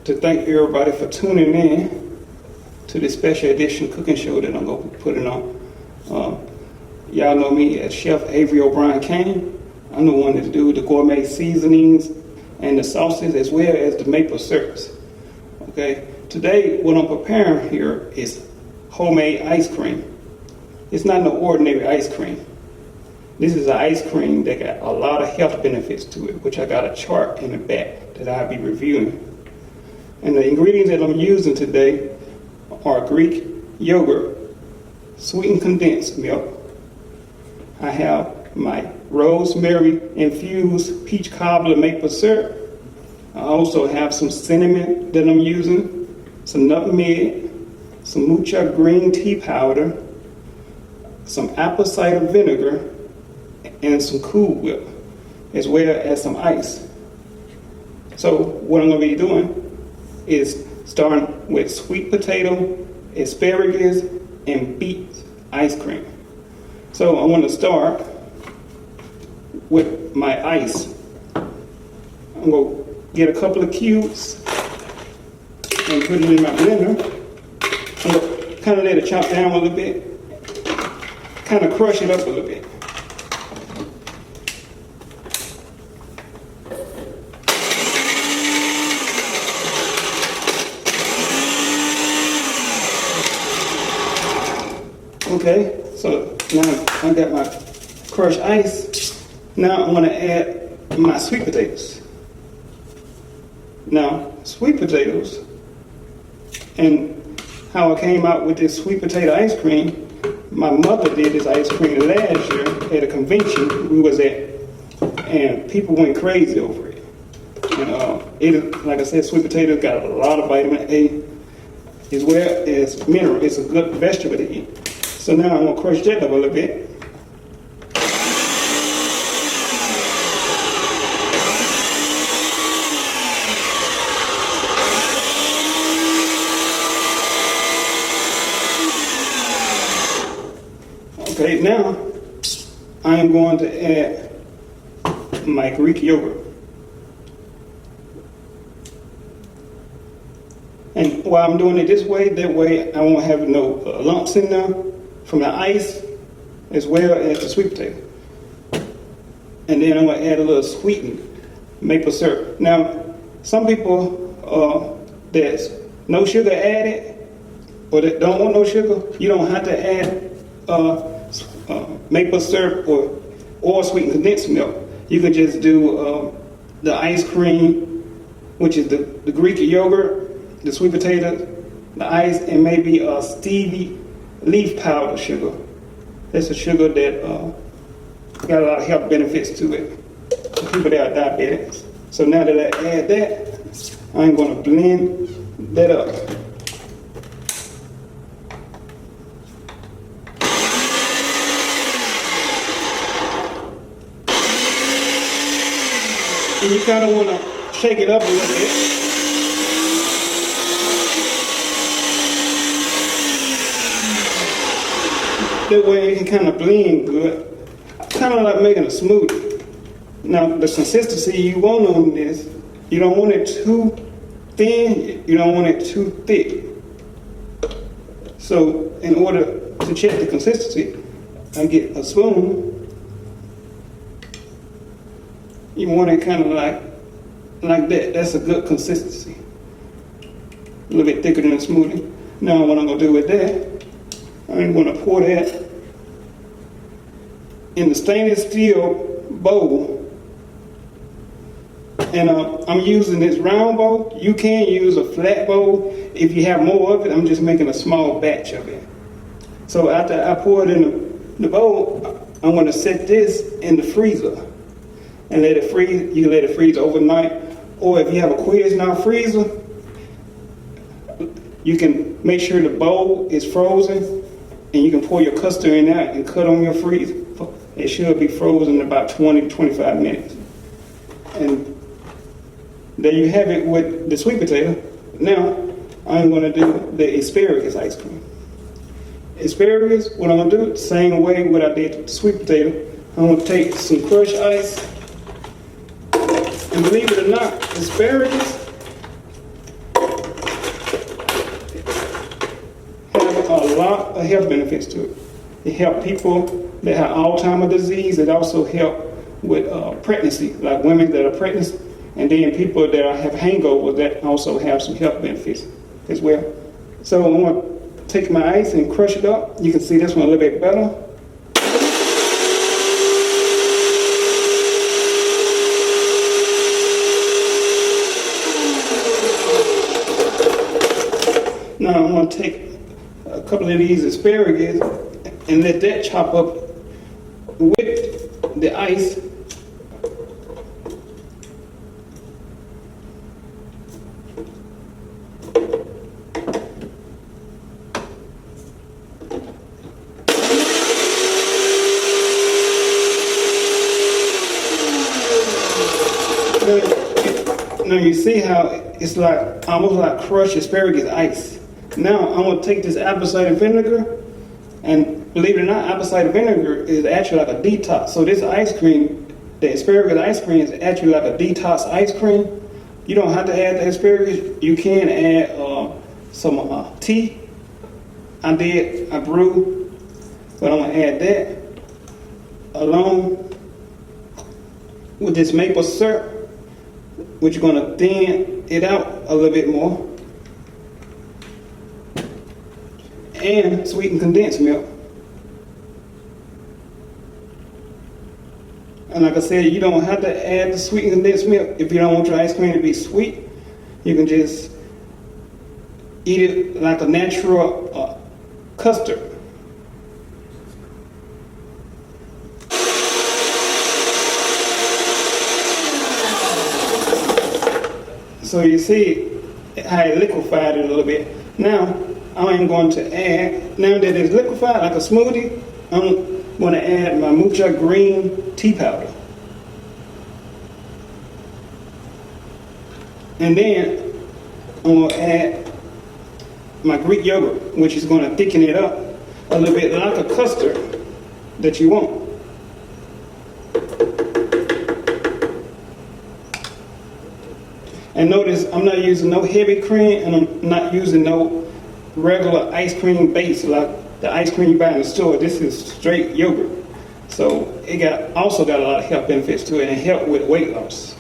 to thank everybody for tuning in to this special edition cooking show that I'm going to be putting on. Y'all know me as Chef Avery O'Brien Kane. I'm the one that do the gourmet seasonings and the sauces as well as the maple syrups. Okay, today what I'm preparing here is homemade ice cream. It's not no ordinary ice cream. This is an ice cream that got a lot of health benefits to it, which I got a chart in the back that I'll be reviewing. And the ingredients that I'm using today are Greek yogurt, sweetened condensed milk. I have my rosemary infused peach cobbler maple syrup. I also have some cinnamon that I'm using, some nutmeg, some mucha green tea powder, some apple cider vinegar, and some Cool Whip, as well as some ice. So what I'm going to be doing is starting with sweet potato, asparagus, and beet ice cream. So I want to start with my ice. I'm going to get a couple of cubes and put it in my blender. I'm going to kind of let it chop down a little bit, kind of crush it up a little bit. Okay, so now I got my crushed ice. Now I'm going to add my sweet potatoes. Now, sweet potatoes, and how I came out with this sweet potato ice cream, my mother did this ice cream last year at a convention we was at, and people went crazy over it. And it, like I said, sweet potato got a lot of vitamin A as well as mineral. It's a good vegetable to eat. So now I'm going to crush that up a little bit. Okay, now I am going to add my Greek yogurt. And while I'm doing it this way, that way I won't have no lumps in there from the ice as well as the sweet potato. And then I'm going to add a little sweetened maple syrup. Now, some people that's no sugar added or that don't want no sugar, you don't have to add maple syrup or sweetened condensed milk. You can just do the ice cream, which is the Greek yogurt, the sweet potato, the ice, and maybe stevia leaf powder sugar. That's a sugar that got a lot of health benefits to it for people that are diabetics. So now that I add that, I'm going to blend that up. And you kind of want to shake it up a little bit. That way it can kind of blend good, kind of like making a smoothie. Now the consistency you want on this, you don't want it too thin, you don't want it too thick. So in order to check the consistency, I get a spoon. You want it kind of like that. That's a good consistency. A little bit thicker than a smoothie. Now what I'm going to do with that, I'm going to pour that in the stainless steel bowl. And I'm using this round bowl. You can use a flat bowl if you have more of it. I'm just making a small batch of it. So after I pour it in the bowl, I'm going to set this in the freezer and let it freeze. You can let it freeze overnight. Or if you have a Cuisinart freezer, you can make sure the bowl is frozen. And you can pour your custard in there and cut on your freezer. It should be frozen in about 20 to 25 minutes. And there you have it with the sweet potato. Now, I'm going to do the asparagus ice cream. Asparagus, what I'm going to do, same way what I did with the sweet potato. I'm going to take some crushed ice. And believe it or not, asparagus of health benefits to it. It helps people that have Alzheimer's disease. It also helps with pregnancy, like women that are pregnant, and then people that have hangovers that also have some health benefits as well. So I'm going to take my ice and crush it up. You can see this one a little bit better. Now I'm going to take a couple of these asparagus and let that chop up with the ice. Now you see how it's like almost like crushed asparagus ice. Now I'm going to take this apple cider vinegar, and believe it or not, apple cider vinegar is actually like a detox. So this ice cream, the asparagus ice cream, is actually like a detox ice cream. You don't have to add the asparagus. You can add some tea. I brewed, but I'm going to add that along with this maple syrup, which you're going to thin it out a little bit more, and sweetened condensed milk. And like I said, you don't have to add the sweetened condensed milk if you don't want your ice cream to be sweet. You can just eat it like a natural custard. So you see how it liquefied it a little bit. Now I am going to add, now that it's liquefied like a smoothie, I'm going to add my Mucha green tea powder. And then I'm going to add my Greek yogurt, which is going to thicken it up a little bit like a custard that you want. And notice I'm not using no heavy cream, and I'm not using no regular ice cream base like the ice cream you buy in the store. This is straight yogurt. So it also got a lot of health benefits to it and help with weight loss.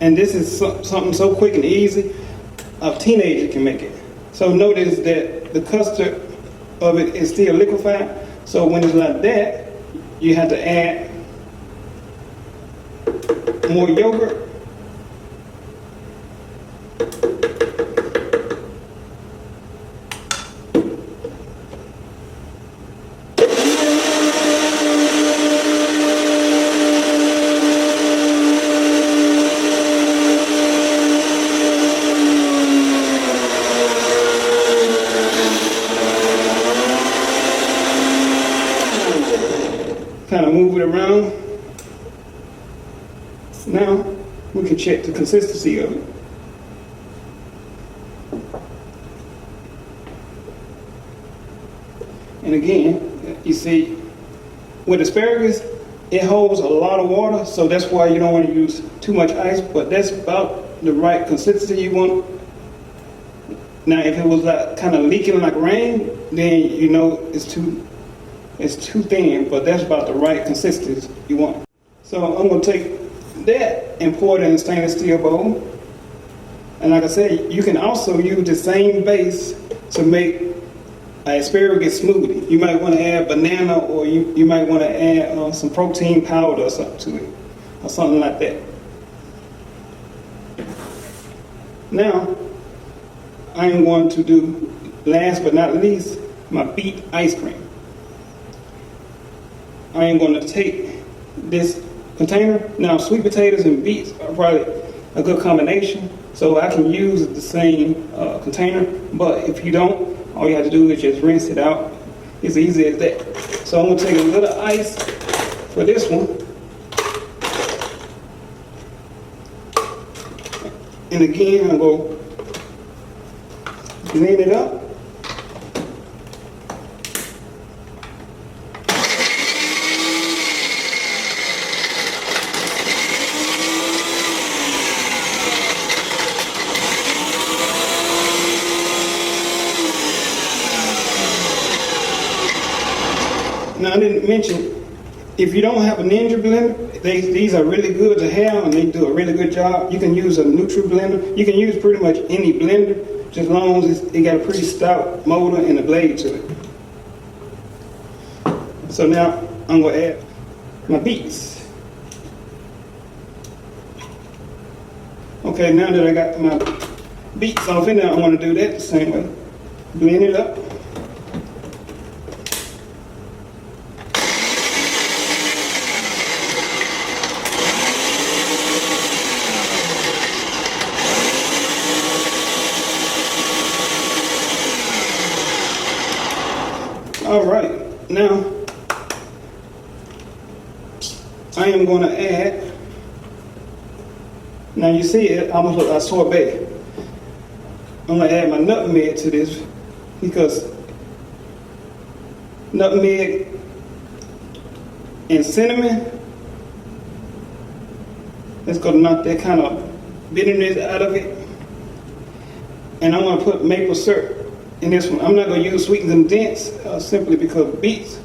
And this is something so quick and easy, a teenager can make it. So notice that the custard of it is still liquefied. So when it's like that, you have to add more yogurt. Kind of move it around. Now we can check the consistency of it. And again, you see, with asparagus, it holds a lot of water, so that's why you don't want to use too much ice, but that's about the right consistency you want. Now, if it was like kind of leaking like rain, then you know it's too thin, but that's about the right consistency you want. So I'm going to take that and pour it in a stainless steel bowl. And like I said, you can also use the same base to make an asparagus smoothie. You might want to add banana, or you might want to add some protein powder or something to it, or something like that. Now, I am going to do, last but not least, my beet ice cream. I am going to take this container. Now, sweet potatoes and beets are probably a good combination, so I can use the same container, but if you don't, all you have to do is just rinse it out. It's easy as that. So I'm going to take a little ice for this one. And again, I'm going to blend it up. I didn't mention, if you don't have a Ninja blender, these are really good to have and they do a really good job. You can use a neutral blender. You can use pretty much any blender, just as long as it got a pretty stout motor and a blade to it. So now I'm going to add my beets. Okay, now that I got my beets off in there, I want to do that the same way. Blend it up. All right, now I am going to add, now you see it almost like a sorbet. I'm going to add my nutmeg to this because nutmeg and cinnamon, that's going to knock that kind of bitterness out of it. And I'm going to put maple syrup in this one. I'm not going to use sweeteners and dents simply because beets,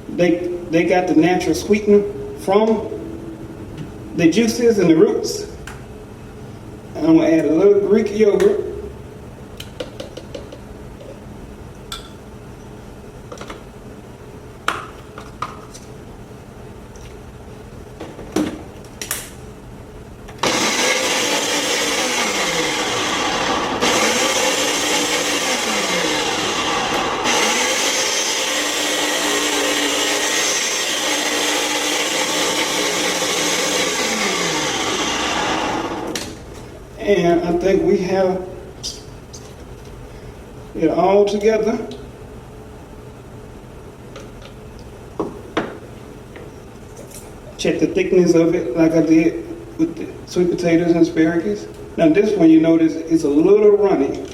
they got the natural sweetener from the juices and the roots. And I'm going to add a little Greek yogurt. And I think we have it all together. Check the thickness of it like I did with the sweet potatoes and asparagus. Now this one, you notice it's a little runny.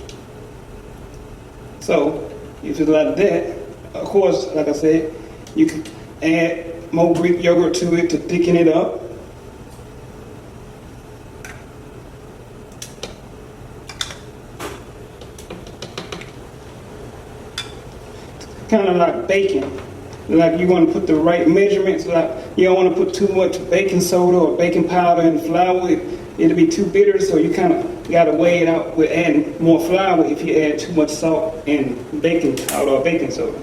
So if it's like that, of course, like I said, you can add more Greek yogurt to it to thicken it up. Kind of like baking, like you want to put the right measurements. Like you don't want to put too much baking soda or baking powder in flour. It'll be too bitter, so you kind of got to weigh it out with adding more flour if you add too much salt and baking powder or baking soda.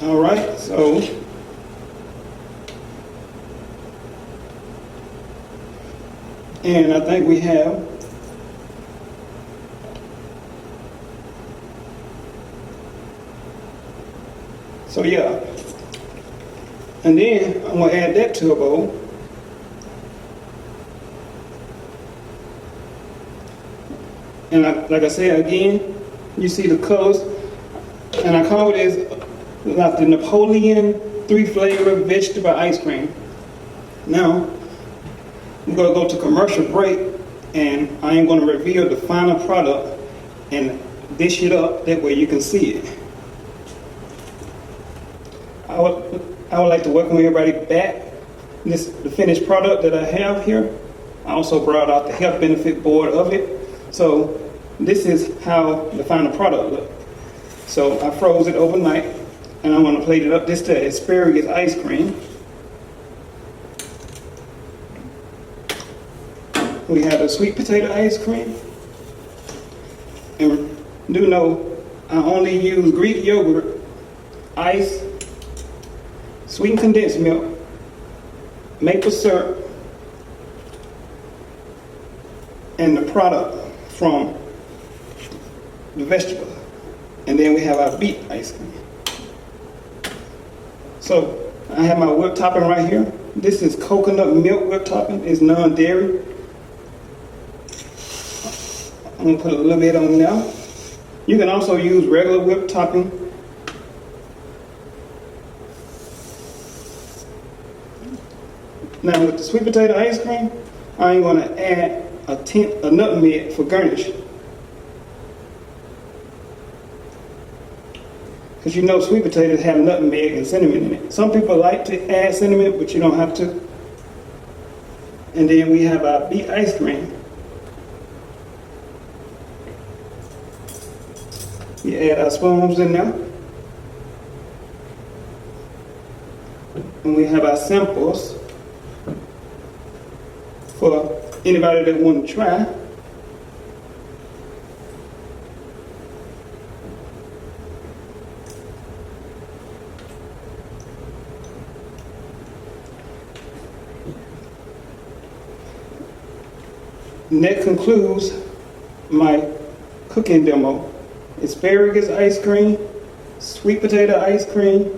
All right, so and I think we have so yeah, and then I'm gonna add that to a bowl. And like I said again, you see the colors, and I call this like the Napoleon 3-flavor vegetable ice cream. Now, I'm going to go to commercial break, and I am going to reveal the final product and dish it up, that way you can see it. I would like to welcome everybody back. This the finished product that I have here. I also brought out the health benefit board of it. So this is how the final product looks. So I froze it overnight. And I'm going to plate it up. This is the asparagus ice cream. We have the sweet potato ice cream. And do know, I only use Greek yogurt, ice, sweetened condensed milk, maple syrup, and the product from the vegetable. And then we have our beet ice cream. So I have my whipped topping right here. This is coconut milk whipped topping. It's non-dairy. I'm gonna put a little bit on now. You can also use regular whipped topping. Now with the sweet potato ice cream, I'm gonna add a nutmeg for garnish. because you know sweet potatoes have nutmeg and cinnamon in it. Some people like to add cinnamon, but you don't have to. And then we have our beet ice cream. We add our spoons in there. And we have our samples for anybody that want to try. And that concludes my cooking demo. Asparagus ice cream, sweet potato ice cream,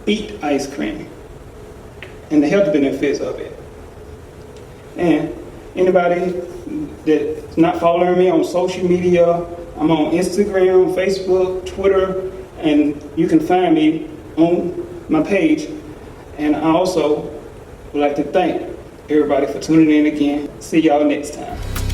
beet ice cream, and the health benefits of it. And anybody that's not following me on social media, I'm on Instagram, Facebook, Twitter, and you can find me on my page. And I also would like to thank everybody for tuning in again. See y'all next time.